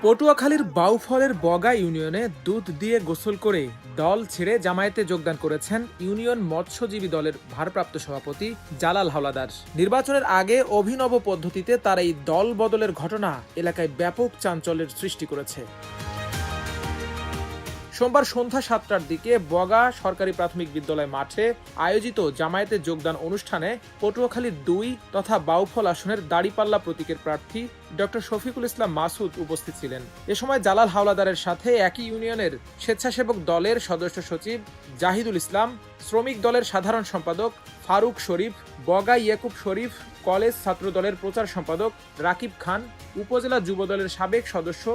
পটুয়াখালীর বাউফলের বগা ইউনিয়নে দুধ দিয়ে গোসল করে দল ছেড়ে জামায়াতে যোগদান করেছেন ইউনিয়ন মৎস্যজীবী দলের ভারপ্রাপ্ত সভাপতি জালাল হাওলাদার। নির্বাচনের আগে অভিনব পদ্ধতিতে তার এই দল বদলের ঘটনা এলাকায় ব্যাপক চাঞ্চল্যের সৃষ্টি করেছে। সোমবার সন্ধ্যা ৭টার দিকে বগা সরকারি প্রাথমিক বিদ্যালয় মাঠে আয়োজিত জামায়াতে যোগদান অনুষ্ঠানে পটুয়াখালী ২ তথা বাউফল আসনের দাড়িপাল্লা প্রতীকের প্রার্থী ডক্টর শফিকুল ইসলাম মাসুদ উপস্থিত ছিলেন। এ সময় জালাল হাওলাদারের সাথে একই ইউনিয়নের স্বেচ্ছাসেবক দলের সদস্য সচিব জাহিদুল ইসলাম, শ্রমিক দলের সাধারণ সম্পাদক ফারুক শরীফ, বগা ইয়াকুব শরীফ, কলেজ ছাত্র দলের প্রচার সম্পাদক রাকিব খান, উপজেলা যুব দলের সাবেক সদস্য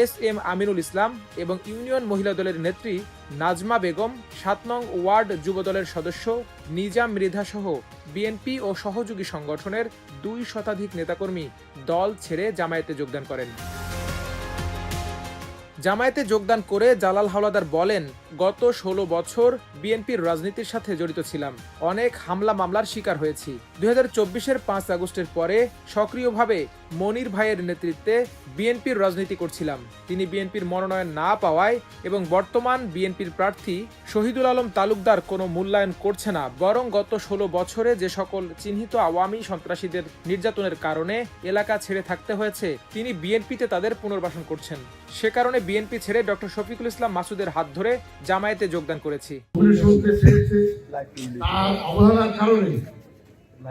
এস.এম. আমিনুল ইসলাম এবং ইউনিয়ন মহিলা দলের নেত্রী নাজমা বেগম, ৭ নং ওয়ার্ড যুব দলের সদস্য নিজাম মৃধা সহ বিএনপি ও সহযোগী সংগঠনের ২ শতাধিক নেতাকর্মী দল ছেড়ে জামায়াতে যোগদান করেন। জামায়াতে যোগদান করে জালাল হাওলাদার বলেন, গত ১৬ বছর বিএনপির রাজনীতির সাথে জড়িত ছিলাম, অনেক হামলা মামলার শিকার হয়েছি। ২০২৪-এর ৫ আগস্টের পরে সক্রিয়ভাবে মনির ভাইয়ের নেতৃত্বে বিএনপির রাজনীতি করছিলাম। তিনি বিএনপির মনোনয়ন না পাওয়ায় এবং বর্তমান বিএনপির প্রার্থী শহীদুল আলম তালুকদার কোনো মূল্যায়ন করছে না, বরং গত ১৬ বছরে যে সকল চিহ্নিত আওয়ামী সন্ত্রাসীদের নির্যাতনের কারণে এলাকা ছেড়ে থাকতে হয়েছে, তিনি বিএনপিতে তাদের পুনর্বাসন করছেন। সে কারণে বিএনপি ছেড়ে ডক্টর শফিকুল ইসলাম মাসুদের হাত ধরে জামায়াতে যোগদান করেছি।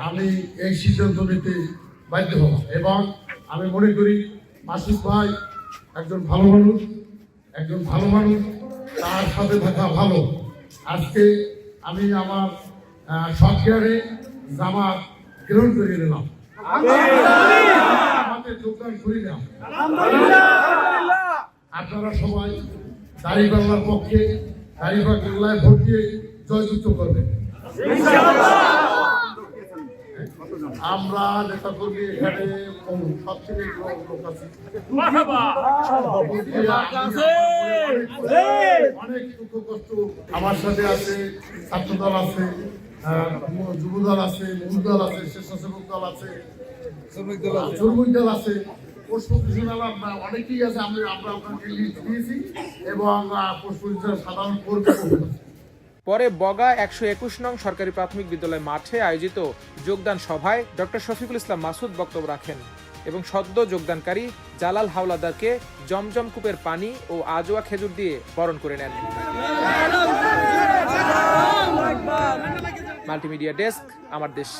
আমি এই সিদ্ধান্ত নিতে বাধ্য হলাম এবং আমি মনে করি মাসুদ ভাই একজন ভালো মানুষ, তার সাথে থাকা ভালো। আজকে আমি আমার সরকারে জামাত গ্রহণ করে নিলাম, আমাদের যোগদান করিলাম। আপনারা সবাই দাড়িপাল্লার পক্ষে দাড়িপাল্লায় ভোট দিয়ে জয়যুক্ত করবেন। আমরা নেতা কর্মী এখানে সবচেয়ে লোক আছে, অনেক দুঃখ কষ্ট আমার সাথে আছে। ছাত্রদল আছে, যুবদল আছে, মূল দল আছে, স্বেচ্ছাসেবক দল আছে, শ্রমিক দল আছে, অনেকেই আছে। আমরা আপনাকে লিস্ট দিয়েছি এবং সাধারণ কর্মী। পরে বগা ১২১ নং সরকারি প্রাথমিক বিদ্যালয় মাঠে আয়োজিত যোগদান সভায় ডক্টর শফিকুল ইসলাম মাসুদ বক্তব্য রাখেন এবং সদ্য যোগদানকারী জালাল হাওলাদারকে জমজম কূপের পানি ও আজোয়া খেজুর দিয়ে বরণ করে নেন। মাল্টিমিডিয়া ডেস্ক, আমার দেশ।